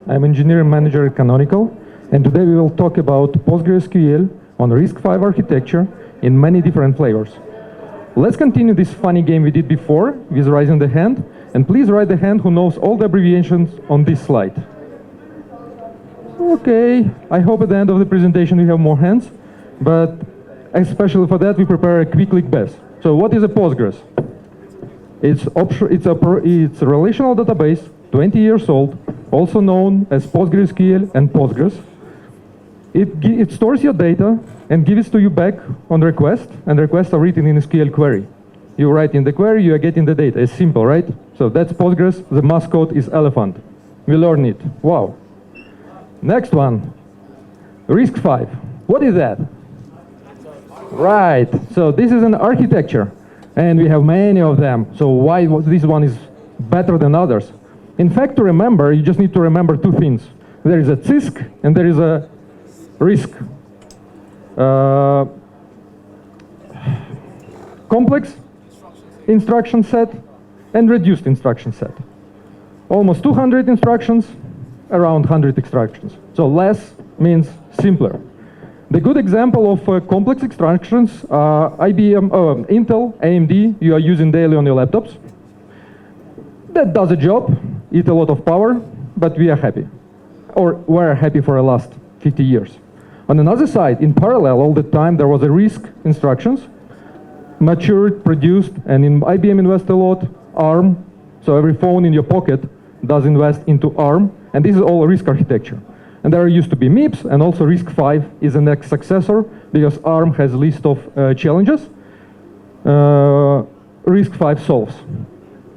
I'm engineering manager at Canonical, and today we will talk about PostgreSQL on RISC-V architecture in many different flavors. Let's continue this funny game we did before with raising the hand, and please raise the hand who knows all the abbreviations on this slide. Okay, I hope at the end of the presentation we have more hands, but especially for that we prepare a quick click best. So what is a Postgres? It's a relational database, 20 years old, also known as PostgreSQL and Postgres. It stores your data and gives it to you back on request, and requests are written in a SQL query. You write in the query, you are getting the data. It's simple, right? So that's Postgres. The mascot is elephant. We learn it. Wow. Next one, RISC-V. What is that? Right. So this is an architecture, and we have many of them. So why this one is better than others? In fact, to remember, you just need to remember two things. There is a CISC and there is a RISC. Complex instruction set and reduced instruction set. Almost 200 instructions, around 100 instructions. So less means simpler. The good example of complex instructions are Intel, AMD, you are using daily on your laptops. That does a job, eat a lot of power, but we are happy. Or we're happy for the last 50 years. On another side, in parallel, all the time, there was a RISC instructions, matured, produced, and in IBM invest a lot, ARM. So every phone in your pocket does invest into ARM, and this is all RISC architecture. And there used to be MIPS, and also RISC-V is the next successor, because ARM has a list of challenges RISC-V solves.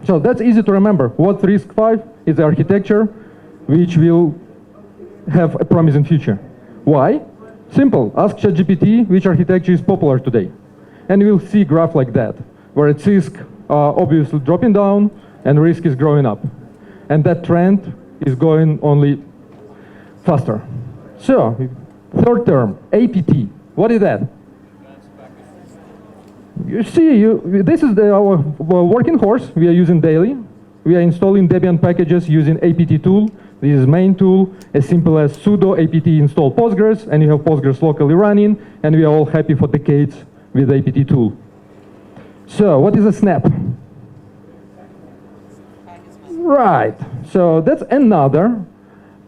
So that's easy to remember. What RISC-V is the architecture which will have a promising future. Why? Simple. Ask ChatGPT which architecture is popular today. And you'll see a graph like that, where CISC are obviously dropping down and RISC is growing up. And that trend is going only faster. So, third term, APT. What is that? You see, this is our working horse we are using daily. We are installing Debian packages using APT tool. This is main tool, as simple as sudo apt install Postgres, and you have Postgres locally running, and we are all happy for decades with APT tool. So, what is a snap? Right, so that's another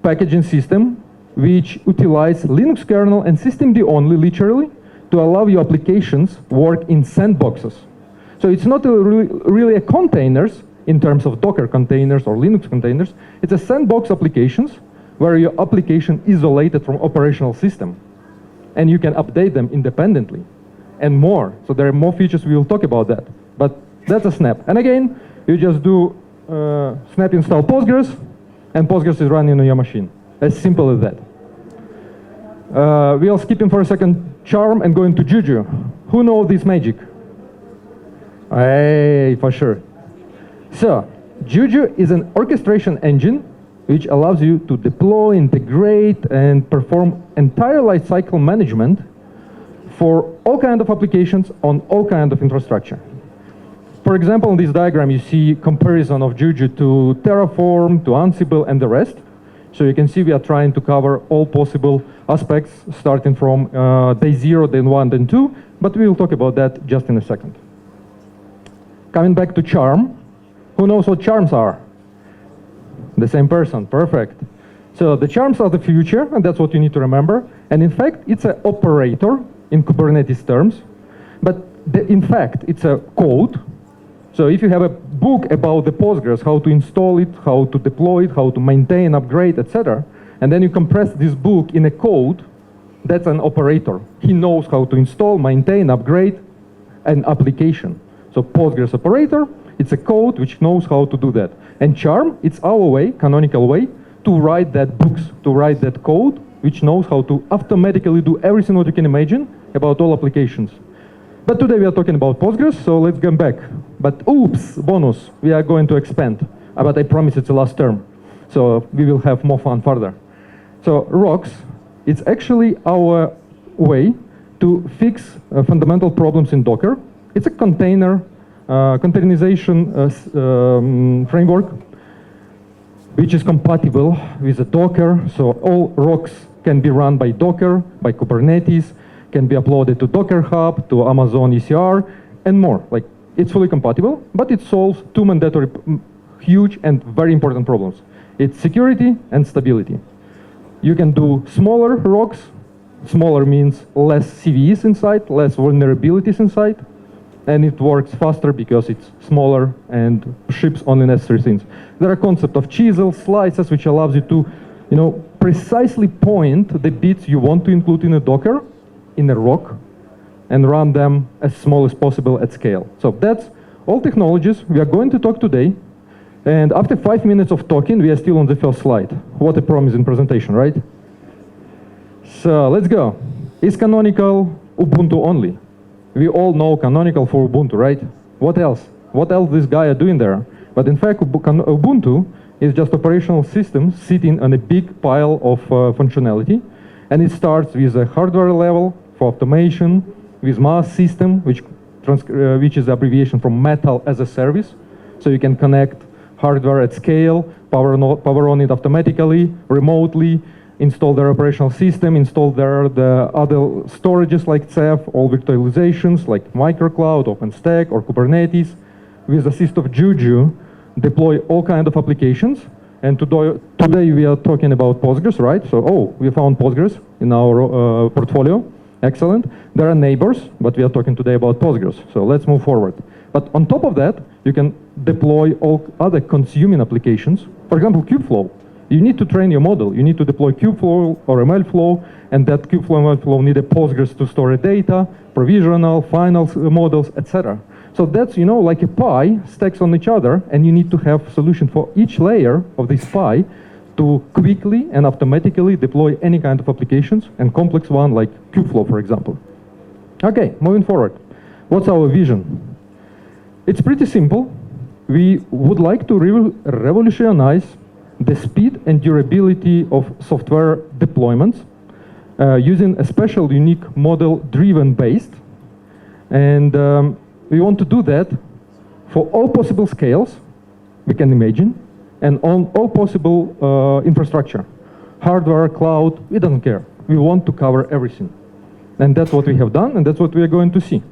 packaging system which utilizes Linux kernel and systemd only, literally, to allow your applications work in sandboxes. So it's not really a containers in terms of Docker containers or Linux containers. It's a sandbox applications where your application is isolated from operational system, and you can update them independently and more. So there are more features, we will talk about that. But that's a snap. And again, you just do snap install Postgres, and Postgres is running on your machine. As simple as that. We'll skip in for a second Charm and go into Juju. Who knows this magic? Hey, for sure. So, Juju is an orchestration engine which allows you to deploy, integrate, and perform entire lifecycle management for all kinds of applications on all kinds of infrastructure. For example, in this diagram, you see comparison of Juju to Terraform, to Ansible, and the rest. So you can see we are trying to cover all possible aspects, starting from day 0, then 1, then 2, but we will talk about that just in a second. Coming back to Charm, who knows what charms are? The same person, perfect. So the charms are the future, and that's what you need to remember. And in fact, it's an operator in Kubernetes terms, but in fact, it's a code. So if you have a book about the Postgres, how to install it, how to deploy it, how to maintain, upgrade, etc., and then you compress this book in a code, that's an operator. He knows how to install, maintain, upgrade an application. So Postgres operator, it's a code which knows how to do that. And Charm, it's our way, canonical way, to write that books, to write that code, which knows how to automatically do everything what you can imagine about all applications. But today we are talking about Postgres, so let's get back. But oops, bonus, we are going to expand. But I promise it's the last term. So we will have more fun further. So ROCs, it's actually our way to fix fundamental problems in Docker. It's a containerization framework which is compatible with a Docker. So all rocks can be run by Docker, by Kubernetes, can be uploaded to Docker Hub, to Amazon ECR, and more. Like, it's fully compatible, but it solves two mandatory, huge and very important problems. It's security and stability. You can do smaller rocks. Smaller means less CVEs inside, less vulnerabilities inside, and it works faster because it's smaller and ships only necessary things. There are concepts of chisels, slices, which allows you to, precisely point the bits you want to include in a Docker, in a rock, and run them as small as possible at scale. So that's all technologies we are going to talk today. And after 5 minutes of talking, we are still on the first slide. What a promising presentation, right? So let's go. Is canonical Ubuntu only? We all know canonical for Ubuntu, right? What else? What else this guy are doing there? But in fact, Ubuntu is just operational system sitting on a big pile of functionality. And it starts with a hardware level for automation, with MAS system, which is the abbreviation from Metal as a Service. So you can connect hardware at scale, power on it automatically, remotely, install their operational system, install the other storages like Ceph, all virtualizations like microcloud, OpenStack, or Kubernetes. With the assist of Juju, deploy all kinds of applications. And today we are talking about Postgres, right? So, we found Postgres in our portfolio. Excellent. There are neighbors, but we are talking today about Postgres. So let's move forward. But on top of that, you can deploy all other consuming applications. For example, Kubeflow. You need to train your model. You need to deploy Kubeflow or MLflow, and that Kubeflow and MLflow need a Postgres to store data, provisional, final models, etc. So that's, like a pie stacks on each other, and you need to have solution for each layer of this pie to quickly and automatically deploy any kind of applications, and complex one like Kubeflow, for example. Okay, moving forward. What's our vision? It's pretty simple. We would like to revolutionize the speed and durability of software deployments using a special unique model-driven based. And we want to do that for all possible scales we can imagine, and on all possible infrastructure. Hardware, cloud, we don't care. We want to cover everything. And that's what we have done, and that's what we are going to see.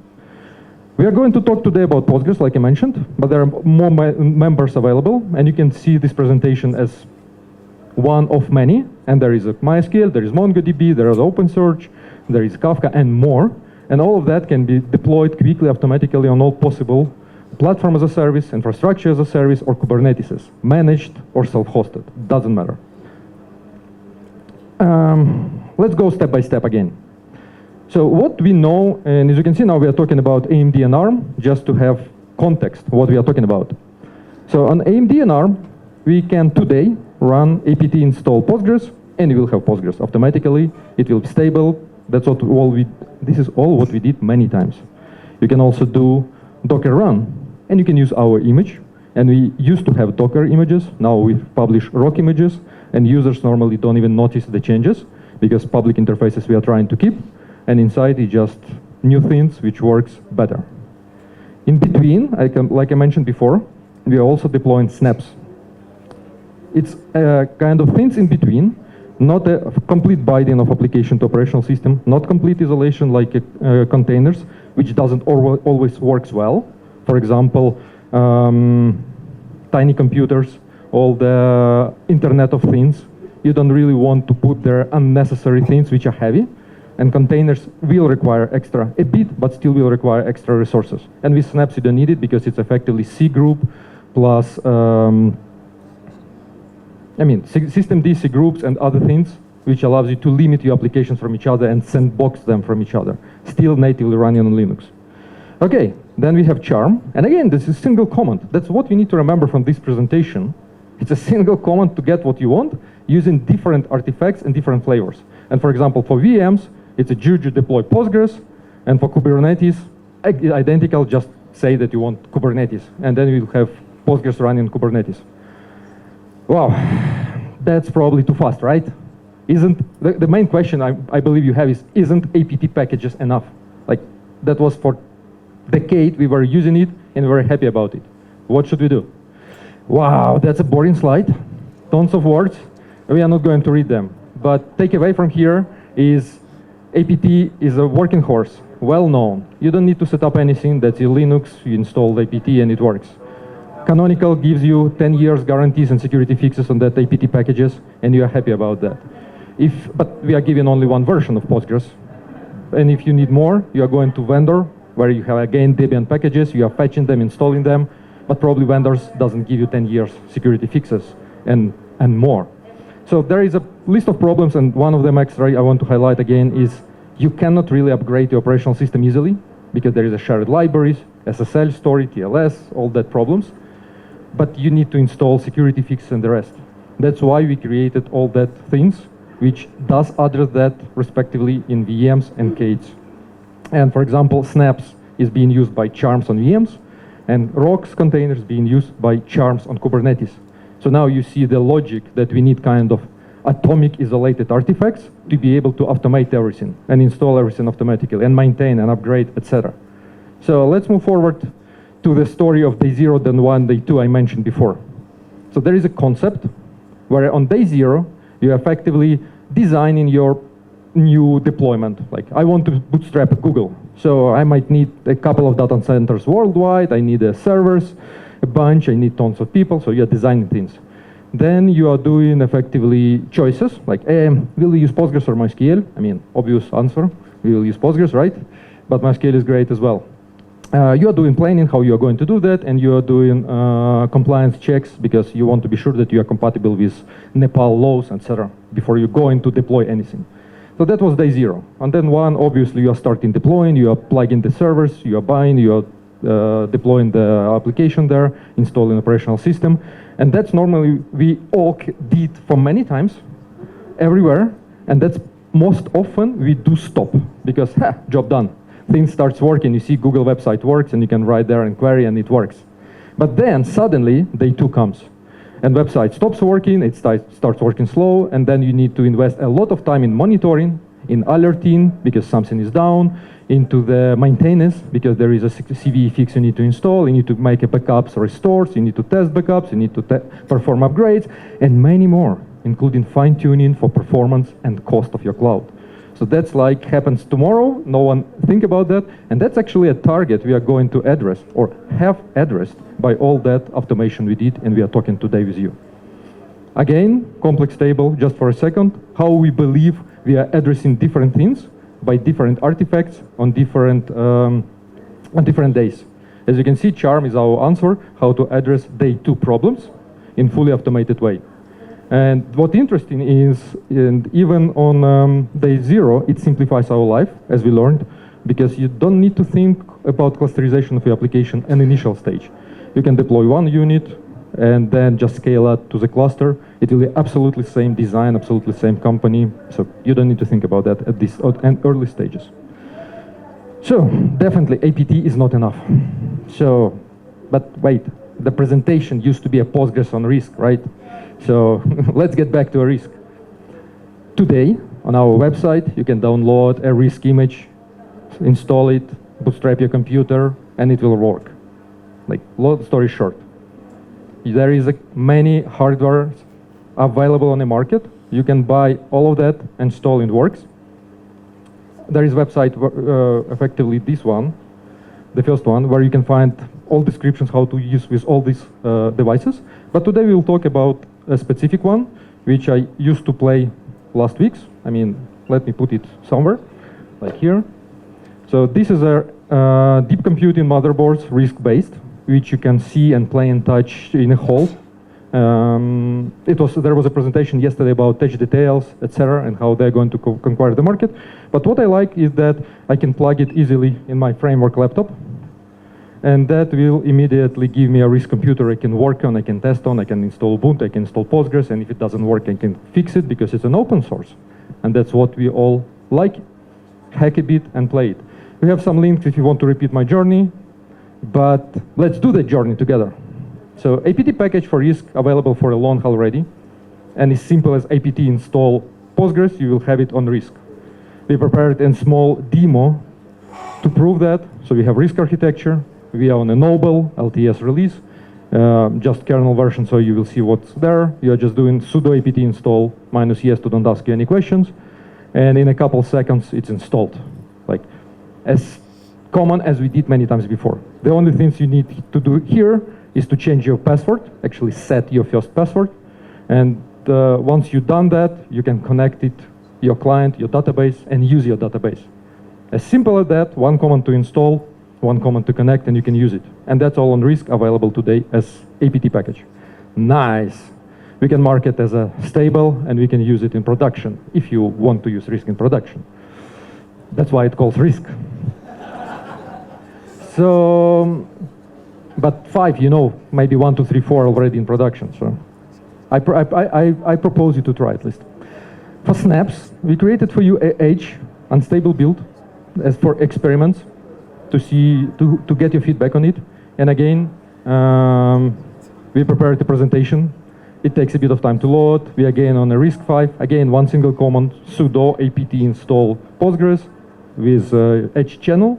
We are going to talk today about Postgres, like I mentioned, but there are more members available, and you can see this presentation as one of many. And there is a MySQL, there is MongoDB, there is OpenSearch, there is Kafka, and more. And all of that can be deployed quickly, automatically on all possible platform as a service, infrastructure as a service, or Kubernetes, managed or self-hosted, doesn't matter. Let's go step by step again. So what we know, and as you can see now, we are talking about AMD and ARM, just to have context what we are talking about. So on AMD and ARM, we can today run apt install Postgres, and you will have Postgres automatically. It will be stable. That's what this is all what we did many times. You can also do Docker run, and you can use our image. And we used to have Docker images. Now we publish ROC images, and users normally don't even notice the changes because public interfaces we are trying to keep. And inside is just new things which works better. In between, like I mentioned before, we are also deploying snaps. It's kind of things in between, not a complete binding of application to operational system, not complete isolation like containers, which doesn't always works well. For example, tiny computers, all the Internet of Things. You don't really want to put there unnecessary things which are heavy. And containers will require a bit, but still will require extra resources. And with snaps, you don't need it because it's effectively C group plus, systemd, C groups, and other things, which allows you to limit your applications from each other and sandbox them from each other, still natively running on Linux. Okay, then we have charm. And again, this is a single command. That's what you need to remember from this presentation. It's a single command to get what you want using different artifacts and different flavors. And for example, for VMs, it's a Juju deploy Postgres, and for Kubernetes, identical, just say that you want Kubernetes, and then you'll have Postgres running Kubernetes. Wow, that's probably too fast, right? The main question I believe you have is, isn't apt packages enough? Like, that was for decade, we were using it, and we were happy about it. What should we do? Wow, that's a boring slide. tons of words. We are not going to read them. But takeaway from here is apt is a working horse, well known. You don't need to set up anything. That's in Linux. You install apt and it works. Canonical gives you 10 years guarantees and security fixes on that apt packages, and you are happy about that. But we are giving only one version of Postgres. And if you need more, you are going to vendor, where you have again Debian packages, you are fetching them, installing them, but probably vendors doesn't give you 10 years security fixes and more. So there is a list of problems, and one of them extra I want to highlight again is you cannot really upgrade the operational system easily because there is a shared libraries, SSL story, TLS, all that problems. But you need to install security fixes and the rest. That's why we created all that things, which does address that respectively in VMs and KATEs. And for example, snaps is being used by charms on VMs, and rocks containers being used by charms on Kubernetes. So now you see the logic that we need kind of atomic isolated artifacts to be able to automate everything and install everything automatically and maintain and upgrade, etc. So let's move forward to the story of day 0, then 1, day 2 I mentioned before. So there is a concept where on day 0, you're effectively designing your new deployment. Like, I want to bootstrap Google. So I might need a couple of data centers worldwide. I need servers, a bunch. I need tons of people. So you're designing things. Then you are doing effectively choices, like, will you use Postgres or MySQL? I mean, obvious answer. We will use Postgres, right? But MySQL is great as well. You are doing planning, how you are going to do that, and you are doing compliance checks because you want to be sure that you are compatible with Nepal laws, etc., before you go in to deploy anything. So that was day 0. And then 1, obviously, you are starting deploying, you are plugging the servers, you are buying, you are deploying the application there, installing operational system. And that's normally we all did for many times, everywhere, and that's most often we do stop because, job done. Things starts working, you see Google website works, and you can write there and query, and it works. But then suddenly day 2 comes, and website stops working, it starts working slow, and then you need to invest a lot of time in monitoring, in alerting because something is down, into the maintenance because there is a CVE fix you need to install, you need to make a backups restores, you need to test backups, you need to perform upgrades, and many more, including fine-tuning for performance and cost of your cloud. So that's like happens tomorrow, no one think about that, and that's actually a target we are going to address or have addressed by all that automation we did, and we are talking today with you. Again, complex table, just for a second, how we believe we are addressing different things by different artifacts on different days. As you can see, charm is our answer, how to address day 2 problems in fully automated way. And what's interesting is, and even on day 0, it simplifies our life, as we learned, because you don't need to think about clusterization of your application in initial stage. You can deploy one unit and then just scale out to the cluster. It will be absolutely same design, absolutely same company. So you don't need to think about that at this early stages. So definitely apt is not enough. So, but wait, the presentation used to be a Postgres on RISC, right? So let's get back to a RISC. Today, on our website, you can download a RISC image, install it, bootstrap your computer, and it will work. Like, long story short, there is many hardware available on the market. You can buy all of that, install, and it works. There is a website, effectively this one, the first one, where you can find all descriptions how to use with all these devices. But today we will talk about a specific one, which I used to play last weeks. I mean, let me put it somewhere, like here. So this is a deep computing motherboards, RISC-based, which you can see and play and touch in a hall. There was a presentation yesterday about touch details, etc., and how they're going to conquer the market. But what I like is that I can plug it easily in my framework laptop, and that will immediately give me a RISC computer I can work on, I can test on, I can install Ubuntu, I can install Postgres, and if it doesn't work, I can fix it because it's an open source. And that's what we all like, hack a bit and play it. We have some links if you want to repeat my journey, but let's do the journey together. So apt package for RISC available for a long haul already, and as simple as apt install Postgres, you will have it on RISC. We prepared a small demo to prove that. So we have RISC architecture, we are on a Noble LTS release, just kernel version, so you will see what's there. You're just doing sudo apt install -yes to don't ask you any questions. And in a couple seconds, it's installed. Like, as common as we did many times before. The only things you need to do here is to change your password, actually set your first password. And once you've done that, you can connect it, your client, your database, and use your database. As simple as that, one command to install, one command to connect, and you can use it. And that's all on RISC, available today as apt package. Nice. We can mark it as a stable, and we can use it in production, if you want to use RISC in production. That's why it calls RISC. So, but 5, you know, maybe 1, 2, 3, 4 already in production. So I propose you to try at least. For snaps, we created for you a H, unstable build, as for experiments, to see, to get your feedback on it. And again, we prepared the presentation. It takes a bit of time to load. We again on a RISC-V, again one single command, sudo apt install Postgres with H channel.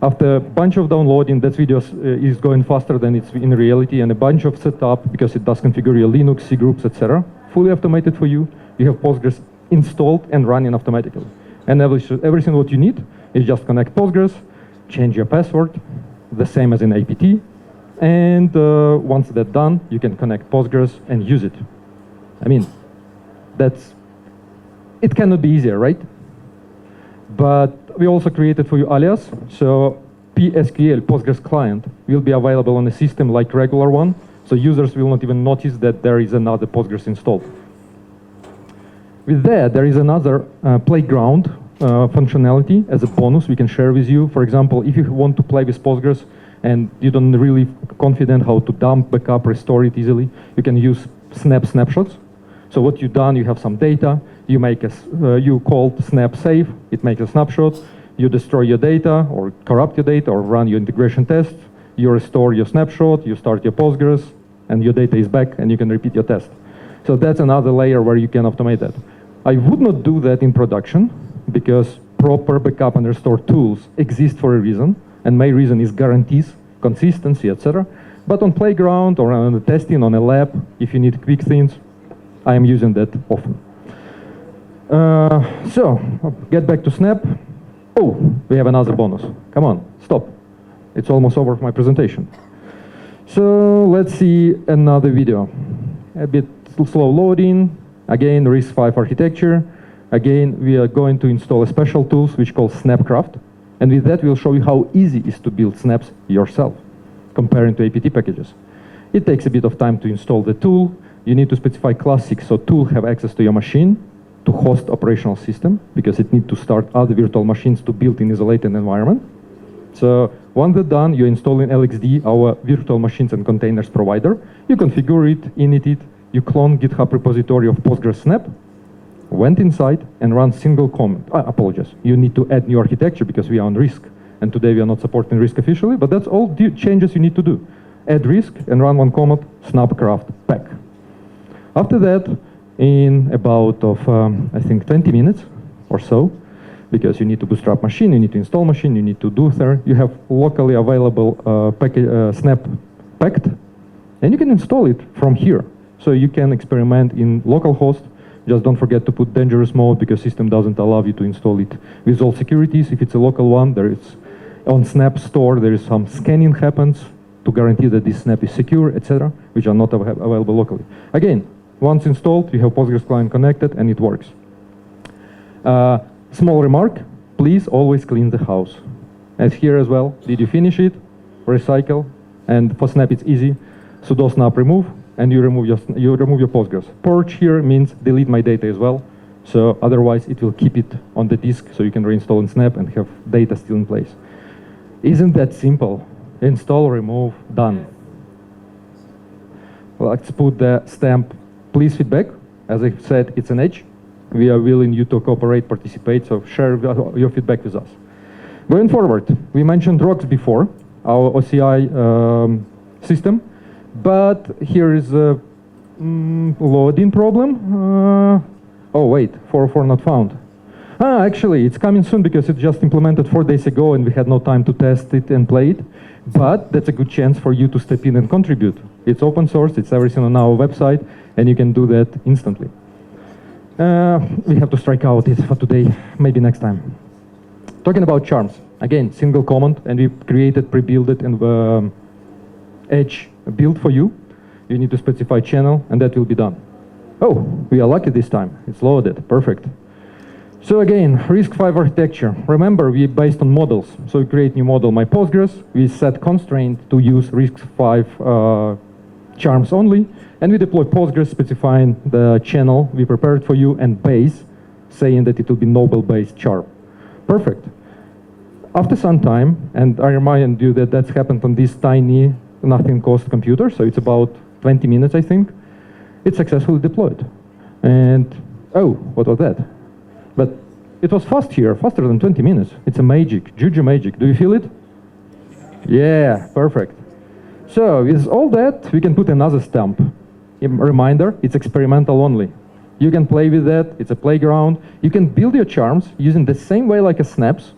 After a bunch of downloading, that video is going faster than it's in reality, and a bunch of setup, because it does configure your Linux, C groups, etc. Fully automated for you. You have Postgres installed and running automatically. And everything what you need is just connect Postgres, change your password, the same as in apt. And once that's done, you can connect Postgres and use it. I mean, it cannot be easier, right? But we also created for you alias. So PSQL, Postgres client, will be available on a system like regular one. So users will not even notice that there is another Postgres installed. With that, there is another playground functionality as a bonus we can share with you. For example, if you want to play with Postgres and you don't really confident how to dump, backup, restore it easily, you can use snapshots. So what you've done, you have some data, you make you called snap save, it makes a snapshot, you destroy your data or corrupt your data or run your integration test, you restore your snapshot, you start your Postgres, and your data is back and you can repeat your test. So that's another layer where you can automate that. I would not do that in production because proper backup and restore tools exist for a reason, and my reason is guarantees, consistency, etc. But on playground or on the testing on a lab, if you need quick things, I am using that often. So, get back to Snap. Oh, we have another bonus. Come on, stop. It's almost over my presentation. So, let's see another video. A bit slow loading. Again, RISC-V architecture. Again, we are going to install a special tools which called Snapcraft. And with that, we'll show you how easy it is to build snaps yourself, comparing to apt packages. It takes a bit of time to install the tool. You need to specify classic, so tool have access to your machine to host operational system, because it needs to start other virtual machines to build in isolated environment. So once that's done, you install in LXD, our virtual machines and containers provider. You configure it, init it, you clone GitHub repository of Postgres Snap, went inside and run single command. Apologies, you need to add new architecture because we are on RISC, and today we are not supporting RISC officially, but that's all the changes you need to do. Add RISC and run one command, snapcraft pack. After that, in about I think 20 minutes or so, because you need to bootstrap machine, you need to install machine, you need to do there, you have locally available snap packed, and you can install it from here. So you can experiment in localhost. Just don't forget to put dangerous mode, because system doesn't allow you to install it with all securities. If it's a local one, there is on Snap Store, there is some scanning happens to guarantee that this snap is secure, etc., which are not available locally. Again, once installed, you have Postgres client connected and it works. Small remark, please always clean the house. As here as well, did you finish it? Recycle, and for Snap it's easy. Sudo snap remove, and you remove your Postgres. Purge here means delete my data as well. So otherwise it will keep it on the disk, so you can reinstall in Snap and have data still in place. Isn't that simple? Install, remove, done. Let's put the stamp, please feedback. As I said, it's an edge. We are willing you to cooperate, participate, so share your feedback with us. Going forward, we mentioned ROCs before, our OCI system, but here is a loading problem. Oh wait, 404 not found. Actually, it's coming soon because it just implemented 4 days ago and we had no time to test it and play it. But that's a good chance for you to step in and contribute. It's open source, it's everything on our website, and you can do that instantly. We have to strike out it for today, maybe next time. Talking about charms, again, single command, and we created, pre-built it in Edge build for you. You need to specify channel, and that will be done. Oh, we are lucky this time. It's loaded, perfect. So again, RISC-V architecture. Remember, we based on models. So we create new model, my Postgres. We set constraint to use RISC-V charms only. And we deploy Postgres specifying the channel we prepared for you and base, saying that it will be noble-based charm. Perfect. After some time, and I remind you that that's happened on this tiny, nothing cost computer, so it's about 20 minutes, I think. It's successfully deployed. And, oh, what was that? But it was fast here, faster than 20 minutes. It's a magic, Juju magic. Do you feel it? Yeah, perfect. So with all that, we can put another stamp. A reminder, it's experimental only. You can play with that, it's a playground. You can build your charms using the same way like a snaps.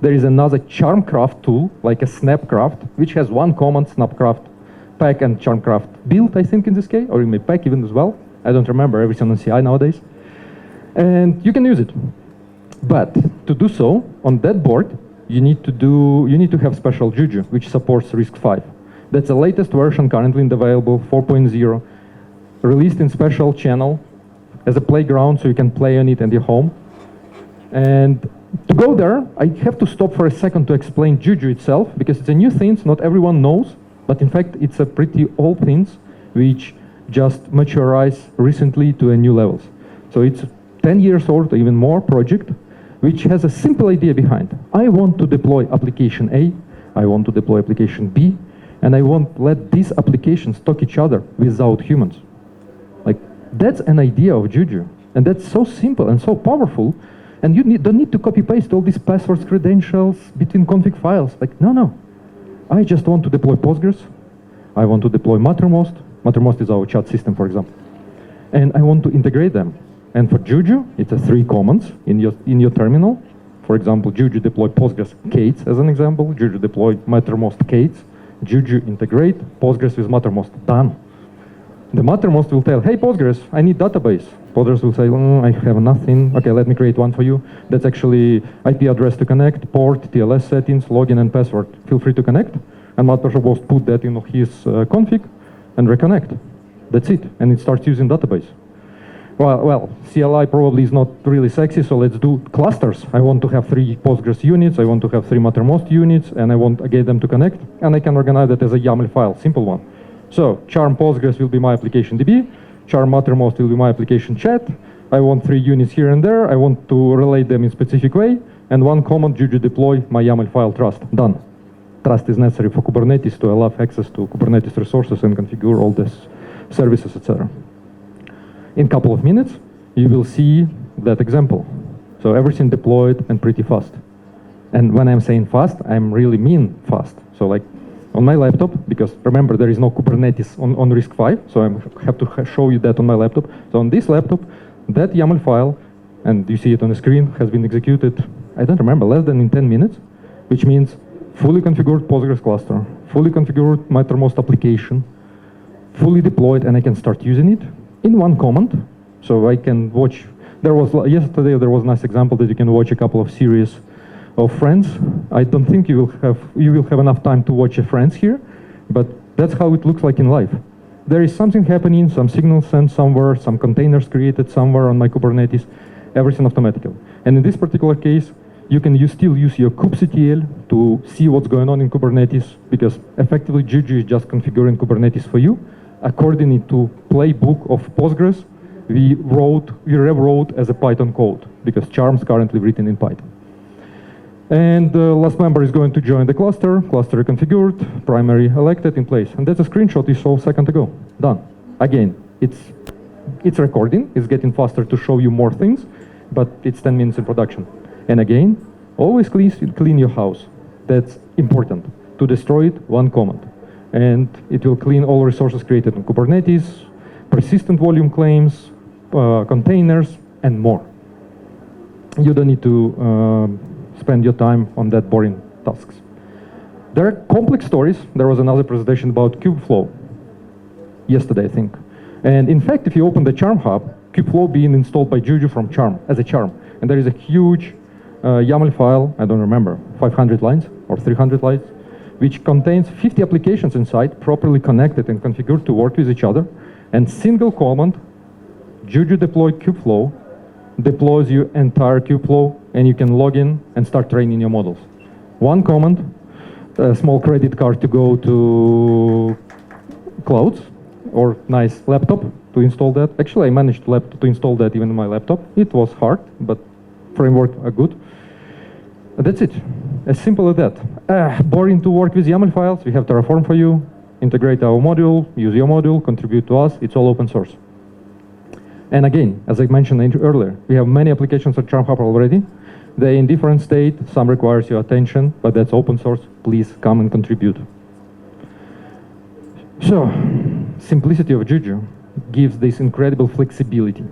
There is another charmcraft tool, like a snapcraft, which has one command, snapcraft pack and charmcraft build, I think in this case, or you may pack even as well. I don't remember everything on CI nowadays. And you can use it. But to do so, on that board, you need to have special Juju, which supports RISC-V. That's the latest version currently available, 4.0, released in special channel as a playground so you can play on it at your home. And to go there, I have to stop for a second to explain Juju itself, because it's a new thing, not everyone knows, but in fact it's a pretty old thing which just maturized recently to a new levels. So it's 10 years old, or even more project, which has a simple idea behind. I want to deploy application A, I want to deploy application B, and I won't let these applications talk each other without humans. Like, that's an idea of Juju, and that's so simple and so powerful, and you don't need to copy-paste all these passwords, credentials between config files. Like, no. I just want to deploy Postgres, I want to deploy Mattermost. Mattermost is our chat system, for example. And I want to integrate them. And for Juju, it's a 3 commands in your terminal. For example, Juju deploy Postgres Kates as an example. Juju deploy Mattermost Kates. Juju integrate Postgres with Mattermost. Done. The Mattermost will tell, hey Postgres, I need database. Postgres will say, I have nothing. Okay, let me create one for you. That's actually IP address to connect, port, TLS settings, login and password. Feel free to connect. And Mattermost put that in his config and reconnect. That's it. And it starts using database. Well, CLI probably is not really sexy, so let's do clusters. I want to have 3 Postgres units, I want to have 3 Mattermost units, and I want to get them to connect, and I can organize that as a YAML file, simple one. So, charm Postgres will be my application DB, charm Mattermost will be my application chat, I want 3 units here and there, I want to relate them in specific way, and one command, Juju deploy my YAML file trust, done. Trust is necessary for Kubernetes to allow access to Kubernetes resources and configure all these services, etc. In a couple of minutes, you will see that example. So everything deployed and pretty fast. And when I'm saying fast, I'm really mean fast. So like on my laptop, because remember there is no Kubernetes on RISC-V, so I have to show you that on my laptop. So on this laptop, that YAML file, and you see it on the screen, has been executed, I don't remember, less than in 10 minutes, which means fully configured Postgres cluster, fully configured Mattermost application, fully deployed, and I can start using it in one command. So I can watch, yesterday there was a nice example that you can watch a couple of series of Friends. I don't think you will have enough time to watch a Friends here, but that's how it looks like in life. There is something happening, some signal sent somewhere, some containers created somewhere on my Kubernetes, everything automatically. And in this particular case, you can still use your kubectl to see what's going on in Kubernetes, because effectively Juju is just configuring Kubernetes for you. According to playbook of Postgres, we rewrote as a Python code, because charms currently written in Python. And the last member is going to join the cluster configured, primary elected in place. And that's a screenshot you saw a second ago. Done. Again, it's recording, it's getting faster to show you more things, but it's 10 minutes in production. And again, always clean your house. That's important. To destroy it, one command. And it will clean all resources created on Kubernetes, persistent volume claims, containers, and more. you don't need to spend your time on that boring tasks. There are complex stories. There was another presentation about Kubeflow yesterday, I think. And in fact, if you open the Charm Hub, Kubeflow being installed by Juju from Charm as a Charm. And there is a huge YAML file, I don't remember, 500 lines or 300 lines, which contains 50 applications inside, properly connected and configured to work with each other. And single command, Juju deploy Kubeflow, deploys your entire Kubeflow, and you can log in and start training your models. One command, a small credit card to go to clouds, or nice laptop to install that. Actually, I managed to install that even on my laptop. It was hard, but framework are good. That's it. As simple as that. Boring to work with YAML files. We have Terraform for you. Integrate our module, use your module, contribute to us. It's all open source. And again, as I mentioned earlier, we have many applications on Charm Hub already. They're in different state. Some requires your attention, but that's open source. Please come and contribute. So, simplicity of Juju gives this incredible flexibility.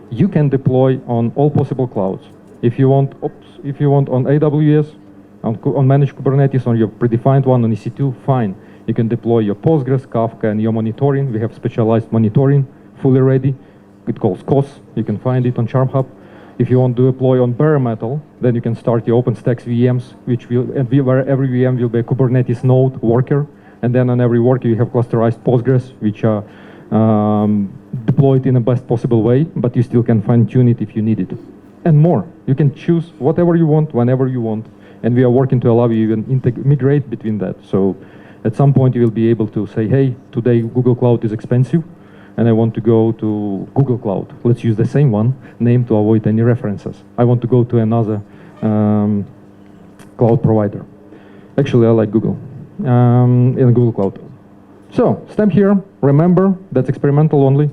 You can deploy on all possible clouds. If you want on AWS, on managed Kubernetes, on your predefined one, on EC2, fine. You can deploy your Postgres, Kafka, and your monitoring. We have specialized monitoring, fully ready. It calls COS. You can find it on Charm Hub. If you want to deploy on bare metal, then you can start your OpenStack VMs, where every VM will be a Kubernetes node worker. And then on every worker, you have clusterized Postgres, which are deployed in the best possible way, but you still can fine-tune it if you need it. And more. You can choose whatever you want, whenever you want. And we are working to allow you even migrate between that. So at some point, you will be able to say, hey, today Google Cloud is expensive, and I want to go to Google Cloud. Let's use the same one, name to avoid any references. I want to go to another cloud provider. Actually, I like Google. In Google Cloud. So, stamp here, remember, that's experimental only.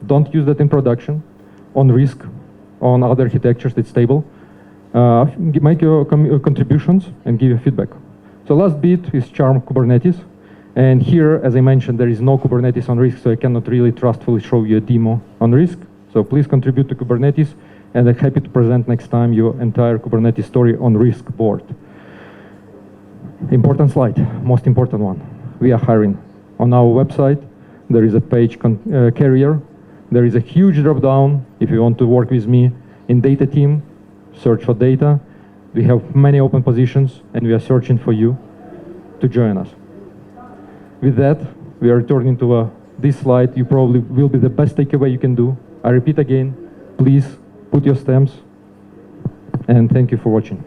Don't use that in production. On RISC, on other architectures, it's stable. Make your contributions and give your feedback. So last bit is Charm Kubernetes. And here, as I mentioned, there is no Kubernetes on RISC, so I cannot really trustfully show you a demo on RISC. So please contribute to Kubernetes, and I'm happy to present next time your entire Kubernetes story on RISC board. Important slide, most important one. We are hiring. On our website, there is a page carrier. There is a huge drop down if you want to work with me in data team, search for data. We have many open positions, and we are searching for you to join us. With that, we are returning to this slide. You probably will be the best takeaway you can do. I repeat again, please put your stamps, and thank you for watching.